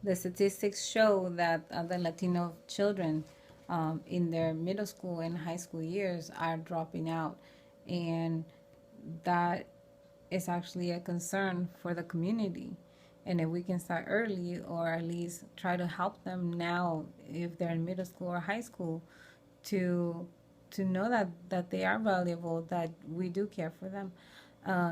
The statistics show that the Latino children in their middle school and high school years are dropping out, and that is actually a concern for the community. And if we can start early, or at least try to help them now, if they're in middle school or high school, to know that they are valuable, that we do care for them,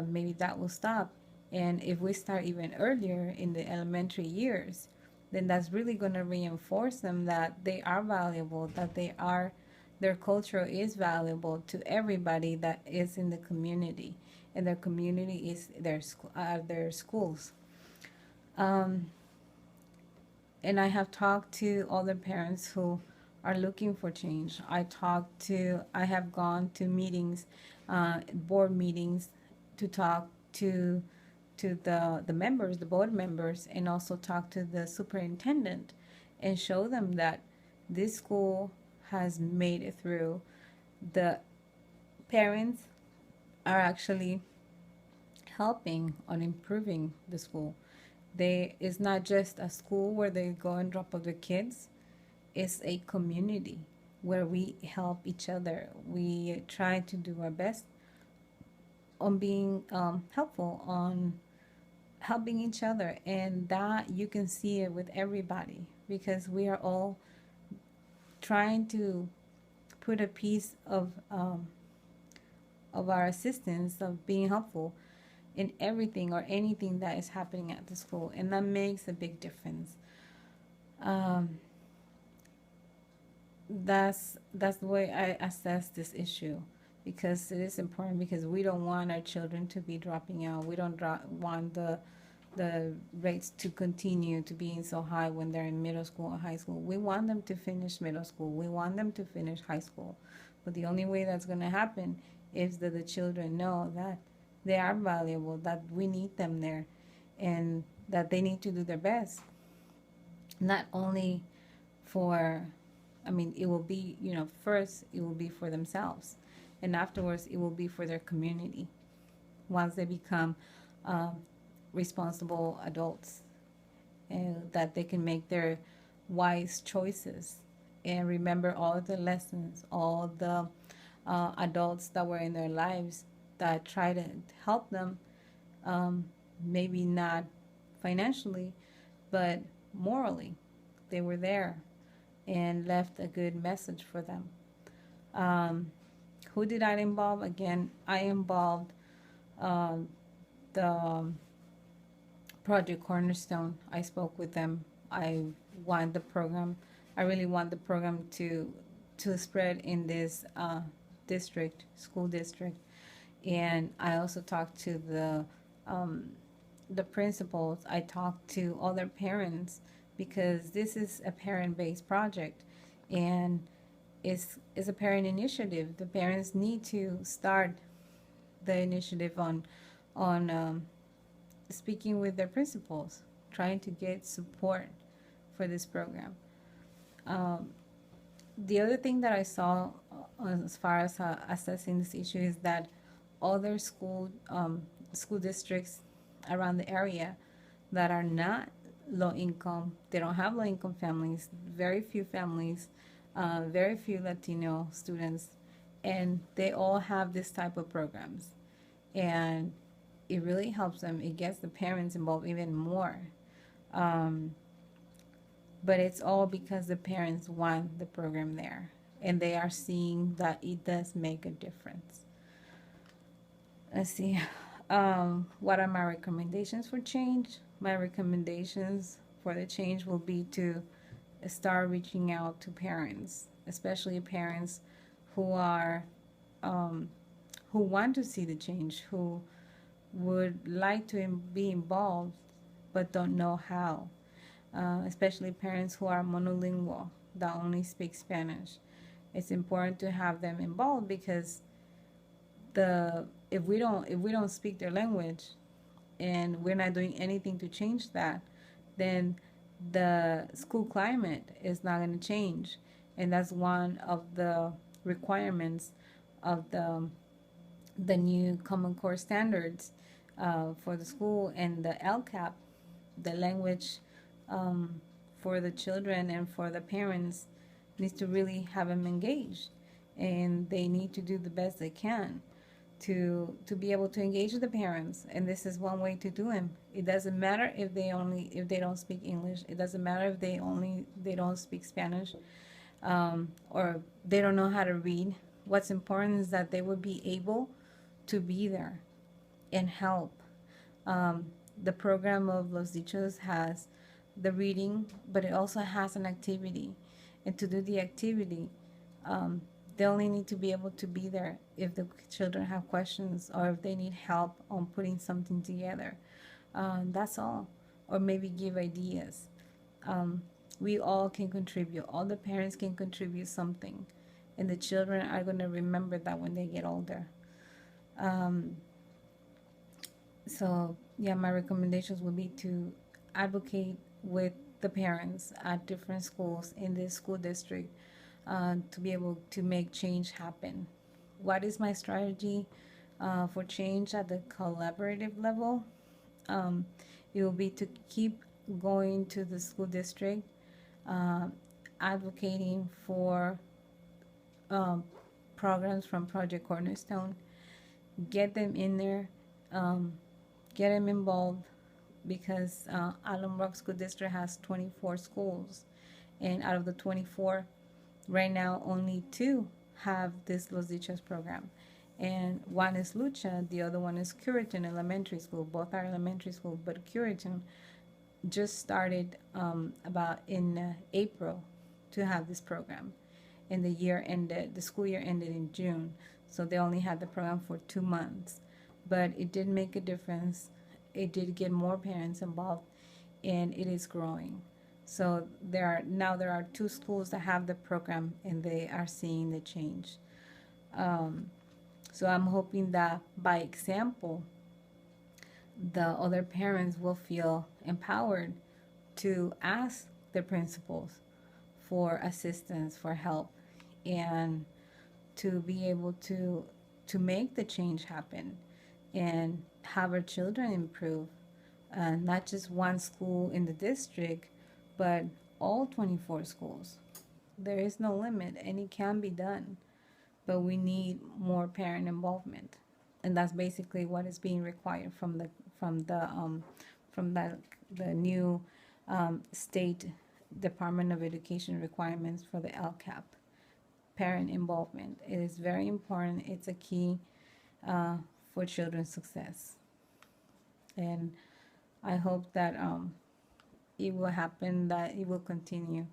maybe that will stop. And if we start even earlier in the elementary years, then that's really going to reinforce them that they are valuable, that their culture is valuable to everybody that is in the community, and their community is their schools. Um, and I have talked to other parents who are looking for change. I have gone to meetings, board meetings, to talk to the members, the board members, and also talk to the superintendent, and show them that this school has made it through. The parents are actually helping on improving the school. It's not just a school where they go and drop off their kids. It's a community where we help each other. We try to do our best on being helpful, on helping each other, and that you can see it with everybody, because we are all trying to put a piece of our assistance, of being helpful in everything or anything that is happening at the school, and that makes a big difference. Um, that's the way I assess this issue, because it is important, because we don't want our children to be dropping out. We don't want the rates to continue to being so high when they're in middle school or high school. We want them to finish middle school. We want them to finish high school. But the only way that's going to happen is that the children know that they are valuable, that we need them there, and that they need to do their best. Not only for, I mean, it will be, first it will be for themselves, and afterwards it will be for their community once they become um, responsible adults, and that they can make their wise choices and remember all the lessons, all the adults that were in their lives that try to help them, um, maybe not financially, but morally. They were there and left a good message for them. Um, who did I involve? Again, I involved um, the Project Cornerstone. I spoke with them. I want the program. I really want the program to spread in this district, school district. And I also talked to the principals. I talked to other parents, because this is a parent-based project, and it's a parent initiative. The parents need to start the initiative on speaking with their principals, trying to get support for this program. Um, the other thing that I saw, as far as assessing this issue, is that other school districts around the area that are not low income, they don't have low income families, very few families, very few Latino students, and they all have this type of programs. And it really helps them. It gets the parents involved even more. Um, but it's all because the parents want the program there, and they are seeing that it does make a difference. Let's see. What are my recommendations for change? My recommendations for the change will be to start reaching out to parents, especially parents who are um, who want to see the change, who would like to be involved but don't know how. Especially parents who are monolingual, that only speak Spanish. It's important to have them involved, because the if we don't speak their language, and we're not doing anything to change that, then the school climate is not going to change. And that's one of the requirements of the new Common Core standards for the school, and the LCAP, the language um, for the children and for the parents needs to really have them engaged, and they need to do the best they can to be able to engage with the parents. And this is one way to do it. It doesn't matter if they don't speak English. It doesn't matter if they don't speak Spanish, or they don't know how to read. What's important is that they would be able to be there and help. The program of Los Dichos has the reading, but it also has an activity. And to do the activity, they only need to be able to be there if the children have questions or if they need help on putting something together. That's all. Or maybe give ideas. We all can contribute. All the parents can contribute something. And the children are going to remember that when they get older. So, yeah, my recommendations would be to advocate with the parents at different schools in this school district, to be able to make change happen. What is my strategy for change at the collaborative level? It will be to keep going to the school district, uh, advocating for programs from Project Cornerstone, get them in there, um, get them involved, because Alum Rock School District has 24 schools, and out of the 24, right now only 2 have this Los Dichos program, and one is Lucha, the other one is Curitan Elementary School. Both are elementary school, but Curitan just started about in April to have this program, and the school year ended in June, so they only had the program for 2 months, but it did make a difference. It did get more parents involved, and it is growing. So there are 2 schools that have the program, and they are seeing the change. So I'm hoping that by example, the other parents will feel empowered to ask their principals for assistance, for help, and to be able to make the change happen and have our children improve. Not just one school in the district, but all 24 schools. There is no limit, and it can be done, but we need more parent involvement, and that's basically what is being required from the from that the new state Department of Education requirements for the LCAP. Parent involvement, it is very important. It's a key for children's success, and I hope that it will happen, that it will continue.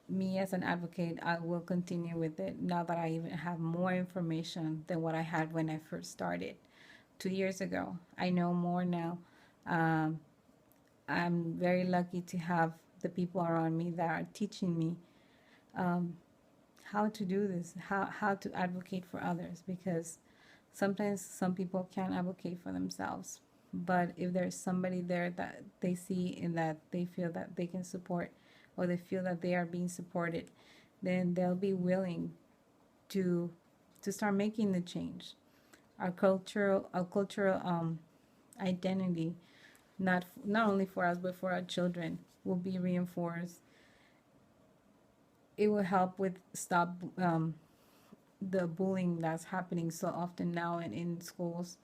Me as an advocate, I will continue with it now that I even have more information than what I had when I first started 2 years ago. I know more now. Um, I'm very lucky to have the people around me that are teaching me how to do this, how to advocate for others, because sometimes some people can't advocate for themselves. But if there's somebody there that they see and that they feel that they can support, or they feel that they are being supported, then they'll be willing to start making the change. Our cultural identity, not only for us but for our children, will be reinforced. It will help with stop the bullying that's happening so often now in schools.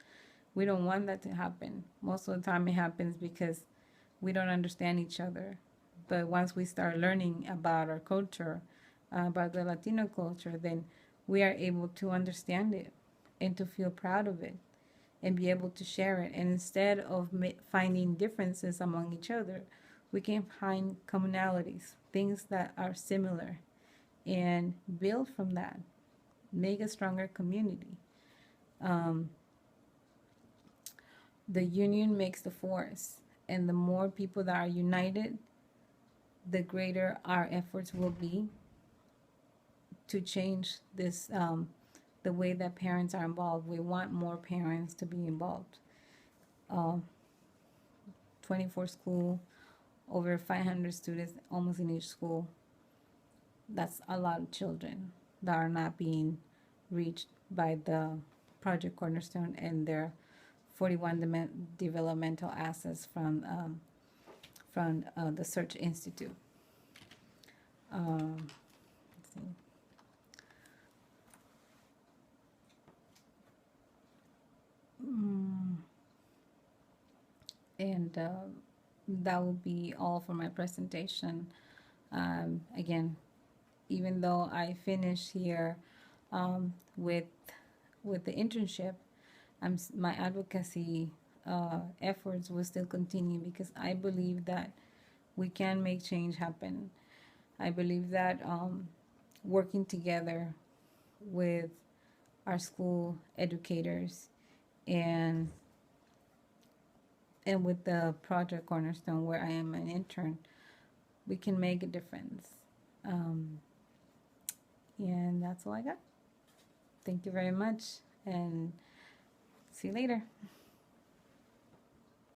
We don't want that to happen. Most of the time it happens because we don't understand each other. But once we start learning about our culture, about the Latino culture, then we are able to understand it and to feel proud of it and be able to share it. And instead of finding differences among each other, we can find commonalities, things that are similar, and build from that, make a stronger community. Um, the union makes the force, and the more people that are united, the greater our efforts will be to change this, the way that parents are involved. We want more parents to be involved. Uh, 24 school, over 500 students almost in each school. That's a lot of children that are not being reached by the Project Cornerstone and their 41 developmental assets from the Search Institute. Let's see. And that will be all for my presentation. Again, even though I finished here with the internship, my advocacy efforts will still continue because I believe that we can make change happen. I believe that working together with our school educators and with the Project Cornerstone, where I am an intern, we can make a difference. Um, and that's all I got. Thank you very much, and see you later.